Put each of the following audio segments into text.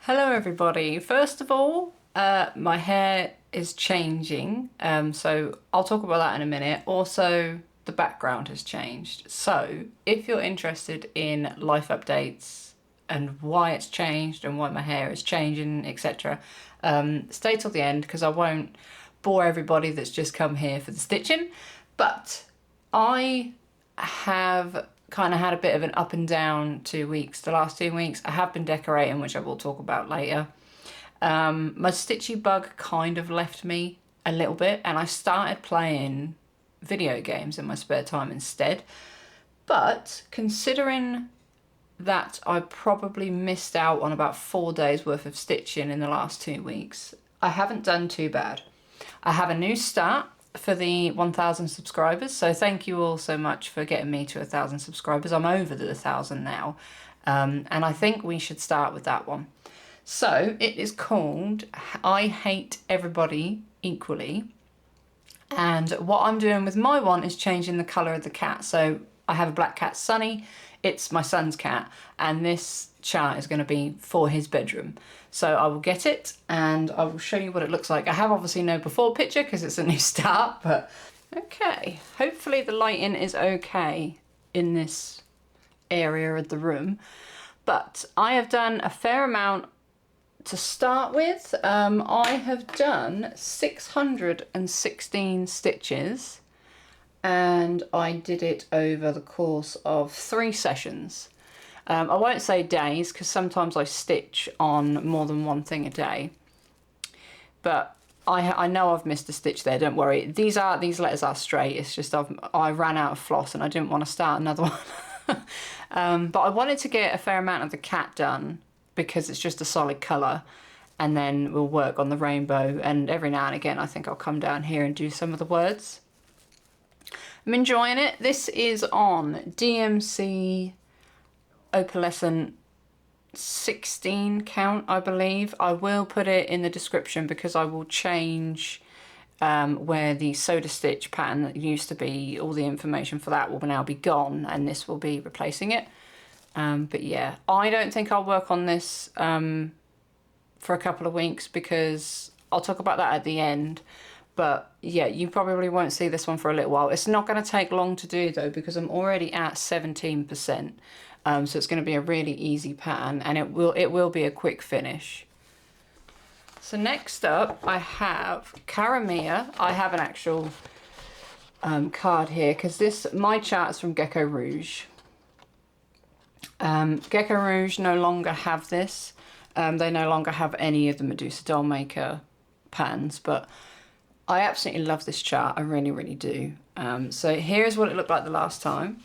Hello everybody. First of all, my hair is changing, so I'll talk about that in a minute. Also, the background has changed. So if you're interested in life updates and why it's changed and why my hair is changing, etc., stay till the end because I won't bore everybody that's just come here for the stitching. But I have kind of had a bit of an up and down 2 weeks. The last 2 weeks I have been decorating, which I will talk about later. My stitchy bug kind of left me a little bit and I started playing video games in my spare time instead. But considering that I probably missed out on about 4 days worth of stitching in the last 2 weeks, I haven't done too bad. I have a new start for the 1,000 subscribers, so thank you all so much for getting me to 1,000 subscribers. I'm over the 1,000 now, and I think we should start with that one. So it is called I Hate Everybody Equally, and what I'm doing with my one is changing the colour of the cat. So I have a black cat, Sunny. It's my son's cat, and this chart is going to be for his bedroom. So I will get it and I will show you what it looks like. I have obviously no before picture because it's a new start, but okay. Hopefully the lighting is okay in this area of the room. But I have done a fair amount to start with. I have done 616 stitches and I did it over the course of 3 sessions. I won't say days because sometimes I stitch on more than one thing a day, but I know I've missed a stitch there, don't worry. These letters are straight, it's just I ran out of floss and I didn't want to start another one. But I wanted to get a fair amount of the cat done because it's just a solid colour, and then we'll work on the rainbow, and every now and again I think I'll come down here and do some of the words. I'm enjoying it. This is on DMC opalescent 16 count, I believe. I will put it in the description because I will change where the soda stitch pattern that used to be, all the information for that will now be gone and this will be replacing it. But yeah, I don't think I'll work on this for a couple of weeks because I'll talk about that at the end. But yeah, you probably won't see this one for a little while. It's not going to take long to do though because I'm already at 17%. So it's going to be a really easy pattern and it will be a quick finish. So next up I have Cara. I have an actual card here because my chart is from Gecko Rouge. Gecko Rouge no longer have this. They no longer have any of the Medusa doll maker patterns, but I absolutely love this chart. I really, really do. So here's what it looked like the last time.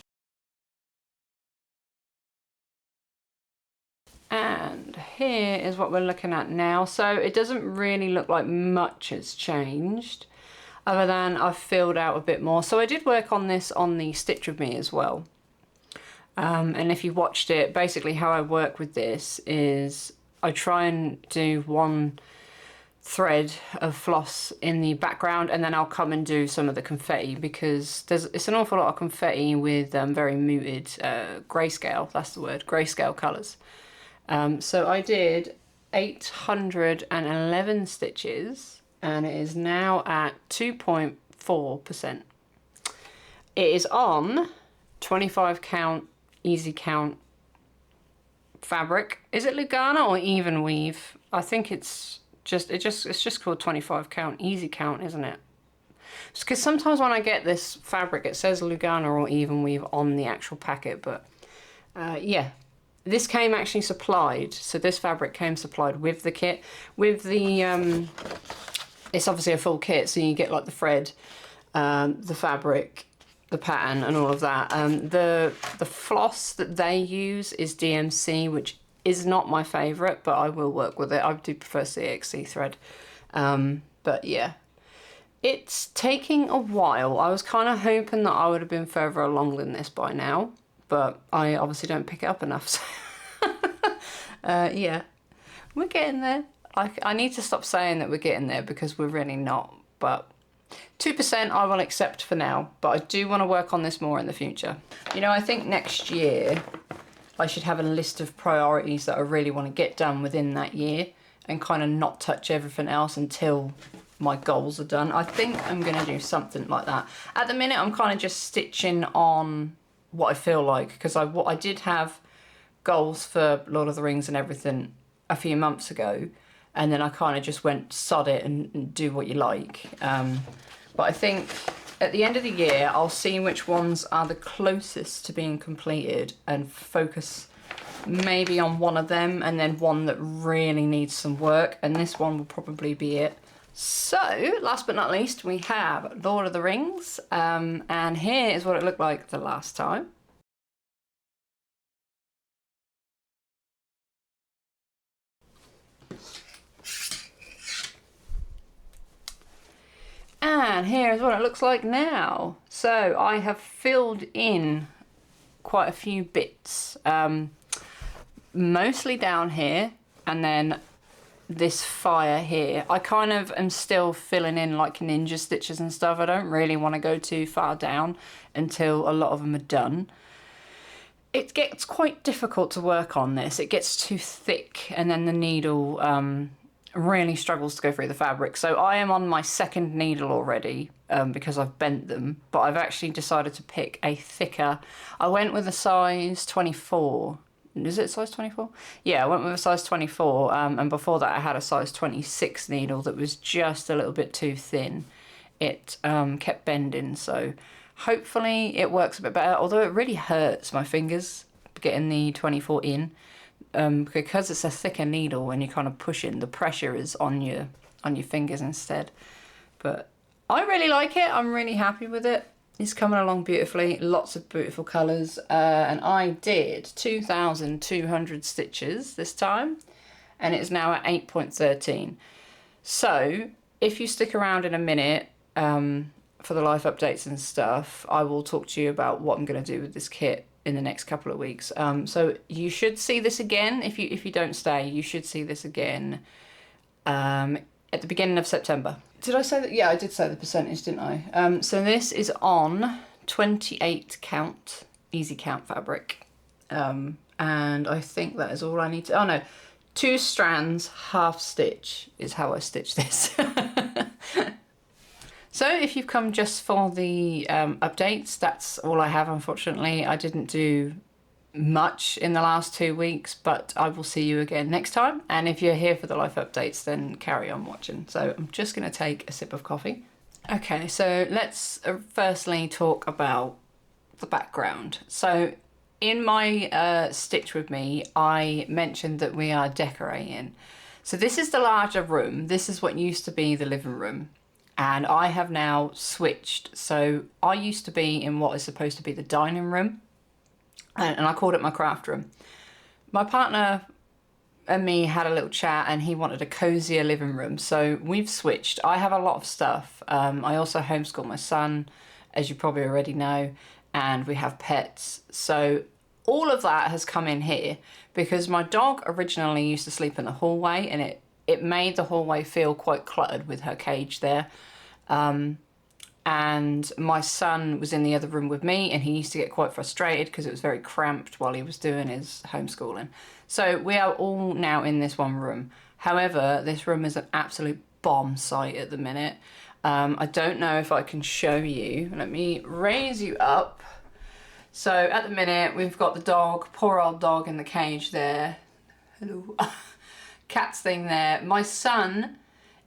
And here is what we're looking at now. So it doesn't really look like much has changed other than I've filled out a bit more. So I did work on this on the Stitch With Me as well. And if you watched it, basically how I work with this is I try and do one thread of floss in the background and then I'll come and do some of the confetti because it's an awful lot of confetti with very muted grayscale, that's the word, grayscale colours. So I did 811 stitches and it is now at 2.4%. It is on 25 count, easy count fabric. Is it lugana or even weave? I think it's just called 25 count, easy count, isn't it? Because sometimes when I get this fabric it says lugana or even weave on the actual packet, but yeah. This came actually supplied, so this fabric came supplied with the kit. With the, it's obviously a full kit, so you get like the thread, the fabric, the pattern and all of that. The floss that they use is DMC, which is not my favourite, but I will work with it. I do prefer CXC thread. But yeah, it's taking a while. I was kind of hoping that I would have been further along than this by now, but I obviously don't pick it up enough. So yeah, we're getting there. I need to stop saying that we're getting there because we're really not, but 2% I will accept for now, but I do want to work on this more in the future. You know, I think next year I should have a list of priorities that I really want to get done within that year and kind of not touch everything else until my goals are done. I think I'm going to do something like that. At the minute, I'm kind of just stitching on what I feel like, because I did have goals for Lord of the Rings and everything a few months ago, and then I kind of just went sod it and do what you like. But I think at the end of the year, I'll see which ones are the closest to being completed and focus maybe on one of them, and then one that really needs some work, and this one will probably be it. So, last but not least, we have Lord of the Rings, and here is what it looked like the last time. And here is what it looks like now. So, I have filled in quite a few bits, mostly down here, and then this fire here. I kind of am still filling in like ninja stitches and stuff. I don't really want to go too far down until a lot of them are done. It gets quite difficult to work on this. It gets too thick, and then the needle really struggles to go through the fabric. So I am on my second needle already because I've bent them, but I've actually decided to pick a thicker. I went with a size 24. Is it size 24? Yeah, I went with a size 24, and before that I had a size 26 needle that was just a little bit too thin. It kept bending, so hopefully it works a bit better, although it really hurts my fingers getting the 24 in, because it's a thicker needle. When you're kind of pushing, the pressure is on your fingers instead. But I really like it. I'm really happy with it. It's coming along beautifully, lots of beautiful colours, and I did 2,200 stitches this time, and it's now at 8.13. So if you stick around in a minute for the life updates and stuff, I will talk to you about what I'm going to do with this kit in the next couple of weeks. So you should see this again. If you don't stay, you should see this again at the beginning of September. Did I say that? Yeah, I did say the percentage, didn't I? So this is on 28 count, easy count fabric. And I think that is all I need to, oh no, 2 strands, half stitch is how I stitch this. So if you've come just for the updates, that's all I have, unfortunately. I didn't do much in the last 2 weeks, but I will see you again next time. And if you're here for the life updates, then carry on watching. So I'm just going to take a sip of coffee. Okay, so let's firstly talk about the background. So in my stitch with me, I mentioned that we are decorating. So this is the larger room. This is what used to be the living room. And I have now switched. So I used to be in what is supposed to be the dining room, and I called it my craft room. My partner and me had a little chat, and he wanted a cozier living room. So we've switched. I have a lot of stuff. I also homeschool my son, as you probably already know, and we have pets. So all of that has come in here because my dog originally used to sleep in the hallway, and it made the hallway feel quite cluttered with her cage there. And my son was in the other room with me, and he used to get quite frustrated because it was very cramped while he was doing his homeschooling. So we are all now in this one room. However, this room is an absolute bomb site at the minute. I don't know if I can show you. Let me raise you up. So at the minute, we've got the dog, poor old dog in the cage there. Hello. Cat's thing there. My son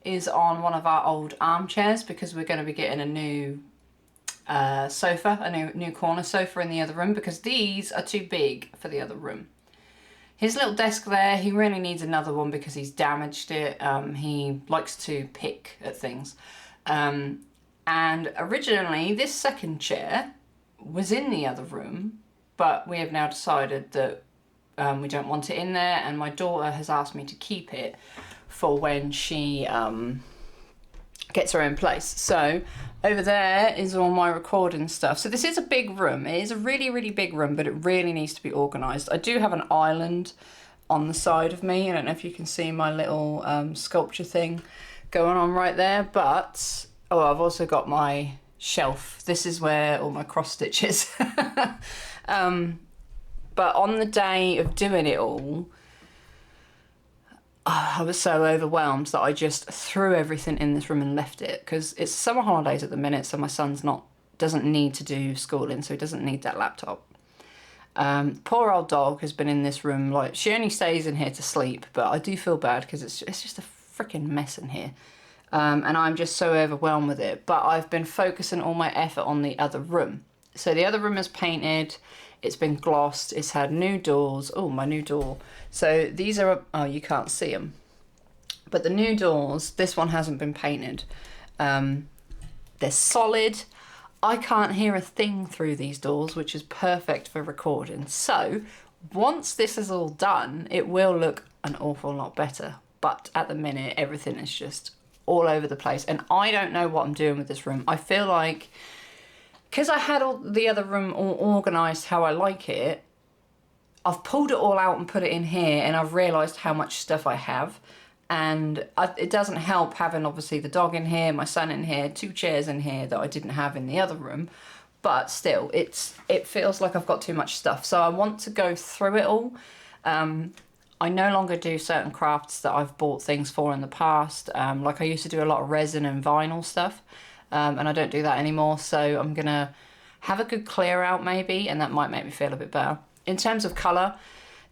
is on one of our old armchairs because we're going to be getting a new sofa, a new corner sofa in the other room, because these are too big for the other room. His little desk there, he really needs another one because he's damaged it. He likes to pick at things. And originally this second chair was in the other room, but we have now decided that we don't want it in there, and my daughter has asked me to keep it for when she gets her own place. So over there is all my recording stuff. So this is a big room. It is a really, really big room, but it really needs to be organised. I do have an island on the side of me. I don't know if you can see my little sculpture thing going on right there, but oh, I've also got my shelf. This is where all my cross stitches. But on the day of doing it all, I was so overwhelmed that I just threw everything in this room and left it, because it's summer holidays at the minute, so my son's doesn't need to do schooling, so he doesn't need that laptop. Poor old dog has been in this room, like, she only stays in here to sleep, but I do feel bad because it's just a freaking mess in here. And I'm just so overwhelmed with it, but I've been focusing all my effort on the other room. So the other room is painted, it's been glossed, it's had new doors. Oh, my new door. So these are, oh, you can't see them. But the new doors, this one hasn't been painted. They're solid. I can't hear a thing through these doors, which is perfect for recording. So once this is all done, it will look an awful lot better. But at the minute, everything is just all over the place. And I don't know what I'm doing with this room. I feel like, because I had all the other room all organised how I like it, I've pulled it all out and put it in here, and I've realised how much stuff I have. And it doesn't help having obviously the dog in here, my son in here, 2 chairs in here that I didn't have in the other room. But still, it feels like I've got too much stuff. So I want to go through it all. I no longer do certain crafts that I've bought things for in the past. Like I used to do a lot of resin and vinyl stuff. And I don't do that anymore. So I'm going to have a good clear out maybe, and that might make me feel a bit better. In terms of colour,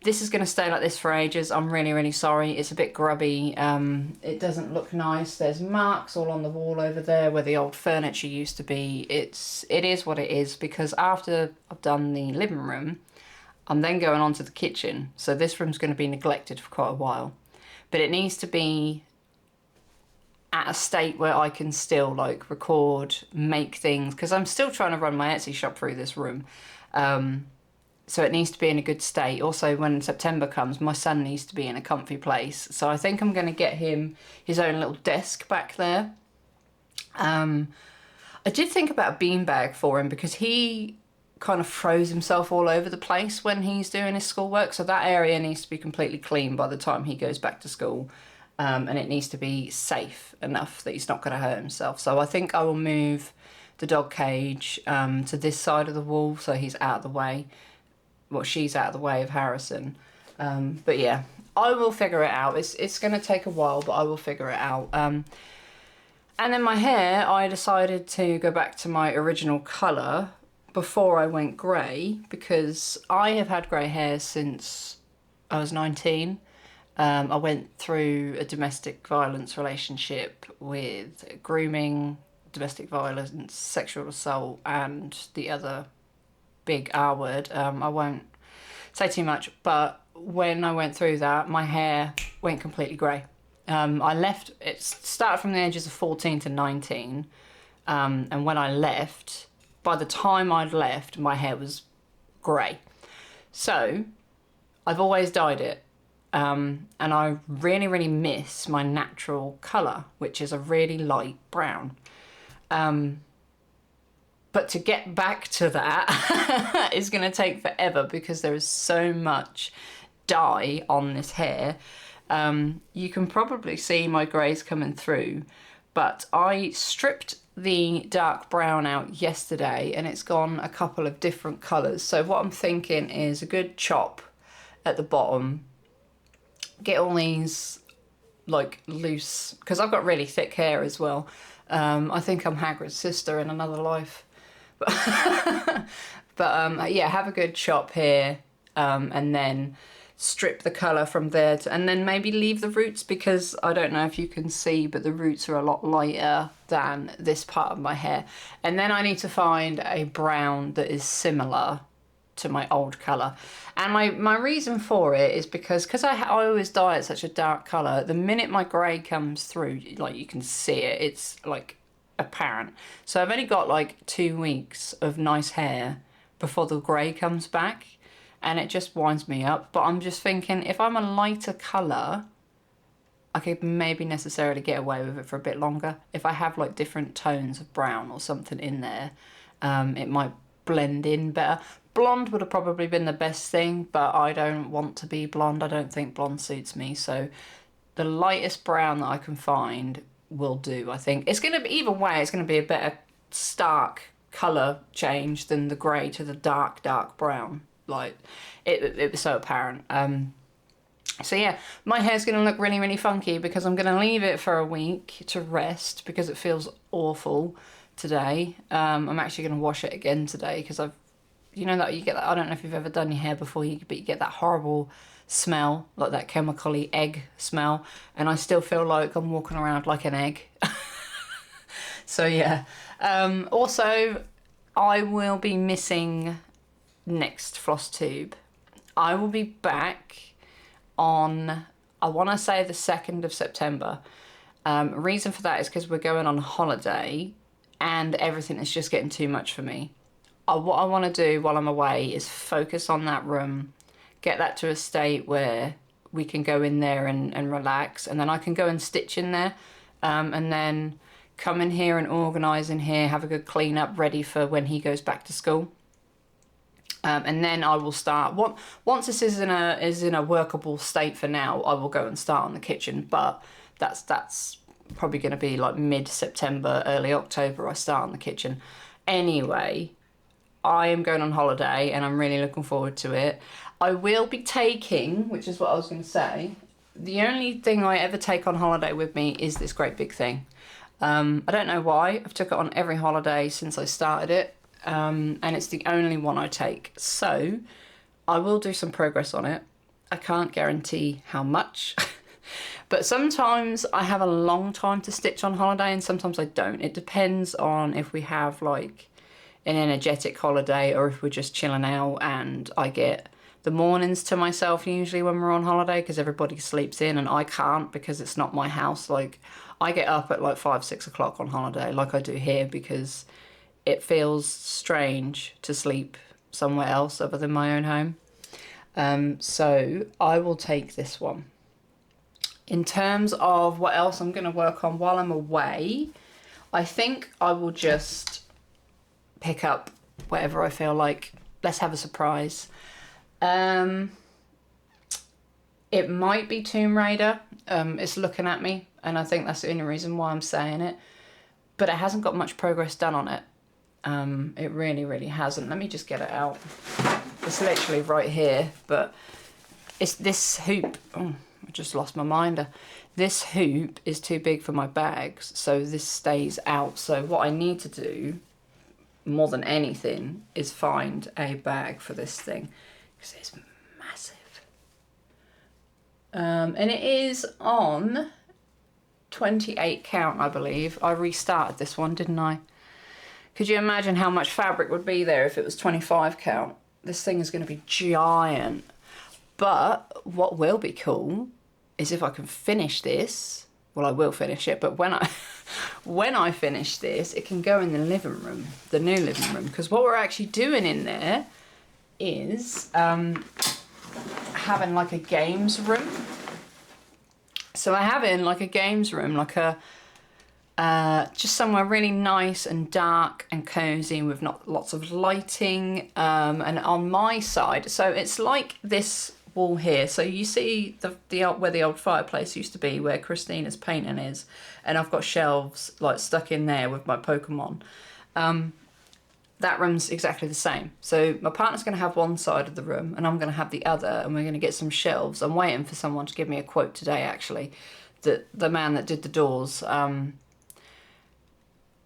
this is going to stay like this for ages. I'm really, really sorry. It's a bit grubby. It doesn't look nice. There's marks all on the wall over there where the old furniture used to be. It is what it is, because after I've done the living room, I'm then going on to the kitchen. So this room's going to be neglected for quite a while. But it needs to be at a state where I can still like record, make things, because I'm still trying to run my Etsy shop through this room. So it needs to be in a good state. Also, when September comes, my son needs to be in a comfy place. So I think I'm going to get him his own little desk back there. I did think about a beanbag for him, because he kind of throws himself all over the place when he's doing his schoolwork. So that area needs to be completely clean by the time he goes back to school. And it needs to be safe enough that he's not going to hurt himself. So I think I will move the dog cage to this side of the wall, so he's out of the way. Well, she's out of the way of Harrison. But yeah, I will figure it out. It's going to take a while, but I will figure it out. And then my hair, I decided to go back to my original colour before I went grey, because I have had grey hair since I was 19. I went through a domestic violence relationship with grooming, domestic violence, sexual assault, and the other big R word. I won't say too much, but when I went through that, my hair went completely grey. It started from the ages of 14 to 19, and when I left, by the time I'd left, my hair was grey. So I've always dyed it. And I really, really miss my natural colour, which is a really light brown. But to get back to that is going to take forever, because there is so much dye on this hair. You can probably see my greys coming through, but I stripped the dark brown out yesterday, and it's gone a couple of different colours. So what I'm thinking is a good chop at the bottom. Get all these like loose, because I've got really thick hair as well. I think I'm Hagrid's sister in another life. But yeah, have a good chop here, and then strip the colour from there, and then maybe leave the roots, because I don't know if you can see, but the roots are a lot lighter than this part of my hair. And then I need to find a brown that is similar to my old colour. And my reason for it is because I always dye it such a dark colour, the minute my grey comes through, like you can see it, it's like apparent. So I've only got like 2 weeks of nice hair before the grey comes back, and it just winds me up. But I'm just thinking, if I'm a lighter colour, I could maybe necessarily get away with it for a bit longer. If I have like different tones of brown or something in there, it might blend in better. Blonde would have probably been the best thing, but I don't want to be blonde. I don't think blonde suits me. So the lightest brown that I can find will do, I think. It's going to be, either way, it's going to be a better stark colour change than the grey to the dark, dark brown. like, it was so apparent. So yeah, my hair's going to look really, really funky because I'm going to leave it for a week to rest because it feels awful today. I'm actually going to wash it again today because you know that you get that, I don't know if you've ever done your hair before, but you get that horrible smell, like that chemically egg smell, and I still feel like I'm walking around like an egg. So yeah, also I will be missing next Flosstube. I will be back on, I want to say the 2nd of September. Reason for that is because we're going on holiday and everything is just getting too much for me. What I want to do while I'm away is focus on that room, get that to a state where we can go in there and relax, and then I can go and stitch in there, and then come in here and organise in here, have a good clean up ready for when he goes back to school. And then I will start, once this is in a workable state for now, I will go and start on the kitchen, but that's probably going to be like mid-September, early October I start on the kitchen. Anyway, I am going on holiday and I'm really looking forward to it. I will be taking, which is what I was going to say, the only thing I ever take on holiday with me is this great big thing. I don't know why, I've took it on every holiday since I started it. And it's the only one I take, so I will do some progress on it. I can't guarantee how much, but sometimes I have a long time to stitch on holiday and sometimes I don't. It depends on if we have like an energetic holiday or if we're just chilling out, and I get the mornings to myself usually when we're on holiday because everybody sleeps in and I can't because it's not my house. Like, I get up at like 5-6 o'clock on holiday like I do here because it feels strange to sleep somewhere else other than my own home. So I will take this one. In terms of what else I'm going to work on while I'm away, I think I will just pick up whatever I feel like. Let's have a surprise. It might be Tomb Raider. It's looking at me, and I think that's the only reason why I'm saying it. But it hasn't got much progress done on it. It really hasn't. Let me just get it out. It's literally right here, but it's this hoop. Oh, I just lost my minder. This hoop is too big for my bags, so this stays out. So what I need to do, more than anything, is find a bag for this thing, because it's massive. And it is on 28 count, I believe. I restarted this one, didn't I? Could you imagine how much fabric would be there if it was 25 count? This thing is going to be giant. But what will be cool is if I can finish this. Well, I will finish it, but when I finish this, it can go in the living room, the new living room. Because what we're actually doing in there is having like a games room. So I have in like a games room, like a just somewhere really nice and dark and cozy with not lots of lighting, and on my side, so it's like this wall here. So you see where the old fireplace used to be, where Christina's painting is, and I've got shelves like stuck in there with my Pokemon. That room's exactly the same. So my partner's going to have one side of the room and I'm going to have the other, and we're going to get some shelves. I'm waiting for someone to give me a quote today, actually, that the man that did the doors.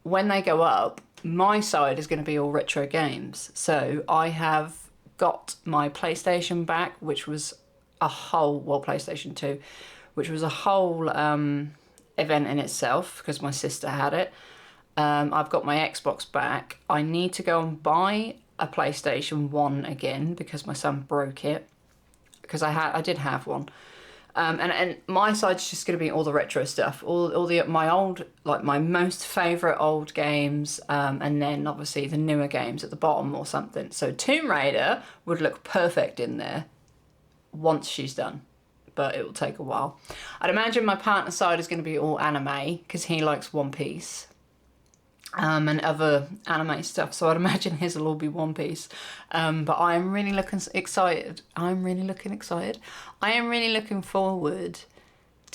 When they go up, my side is going to be all retro games. So I have got my PlayStation back, which was a whole, well, PlayStation 2, which was a whole event in itself because my sister had it. I've got my Xbox back. I need to go and buy a PlayStation 1 again because my son broke it, because I did have one. And my side's just going to be all the retro stuff, all my old, like my most favourite old games, and then obviously the newer games at the bottom or something. So Tomb Raider would look perfect in there once she's done, but it will take a while. I'd imagine my partner's side is going to be all anime because he likes One Piece. And other anime stuff, so I'd imagine his will all be One Piece. But I'm really looking excited. I am really looking forward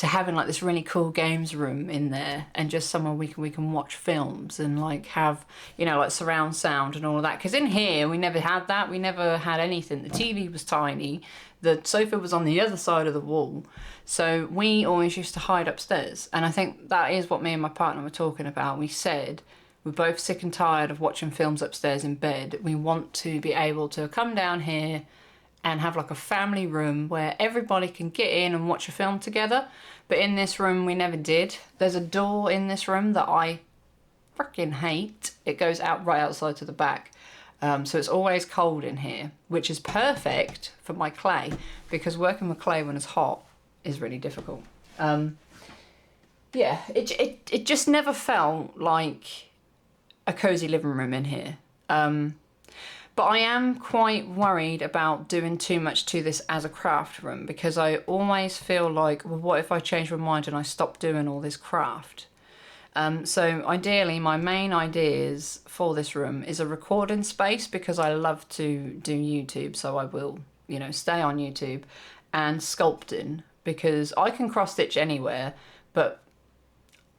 to having like this really cool games room in there, and just somewhere we can watch films and like have, you know, like surround sound and all of that. Because in here we never had that. We never had anything. The TV was tiny. The sofa was on the other side of the wall. So we always used to hide upstairs. And I think that is what me and my partner were talking about. We said we're both sick and tired of watching films upstairs in bed. We want to be able to come down here and have like a family room where everybody can get in and watch a film together. But in this room we never did. There's a door in this room that I freaking hate. It goes out right outside to the back. So it's always cold in here, which is perfect for my clay, because working with clay when it's hot is really difficult. Yeah, it just never felt like a cozy living room in here. But I am quite worried about doing too much to this as a craft room, because I always feel like, well, what if I change my mind and I stop doing all this craft? So ideally, my main ideas for this room is a recording space, because I love to do YouTube, so I will, you know, stay on YouTube, and sculpting, because I can cross stitch anywhere, but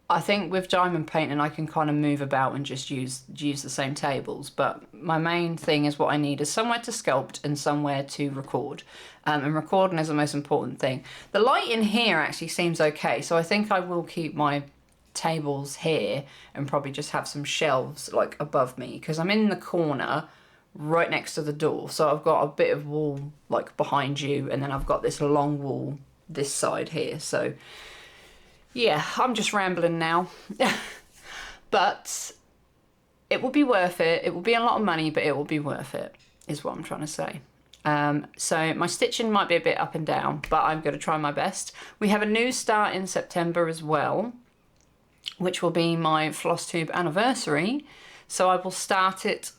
I think with diamond painting I can kind of move about and just use the same tables. But my main thing is, what I need is somewhere to sculpt and somewhere to record. And recording is the most important thing. The light in here actually seems okay, so I think I will keep my tables here and probably just have some shelves like above me, because I'm in the corner right next to the door, so I've got a bit of wall like behind you, and then I've got this long wall this side here. So yeah, I'm just rambling now. But it will be worth it. It will be a lot of money, but it will be worth it, is what I'm trying to say. So my stitching might be a bit up and down, but I'm going to try my best. We have a new start in September as well, which will be my Flosstube anniversary. So I will start it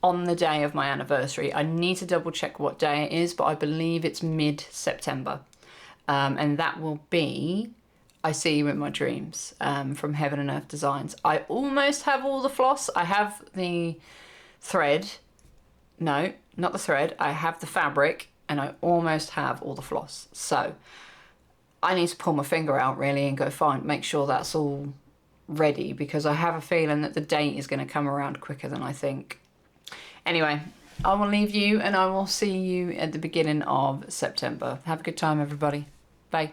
on the day of my anniversary. I need to double check what day it is, but I believe it's mid-September. And that will be I See You in My Dreams, from Heaven and Earth Designs. I almost have all the floss. I have the thread. No, not the thread. I have the fabric, and I almost have all the floss. So I need to pull my finger out really and go make sure that's all ready, because I have a feeling that the date is going to come around quicker than I think. Anyway, I will leave you, and I will see you at the beginning of September. Have a good time, everybody. Bye.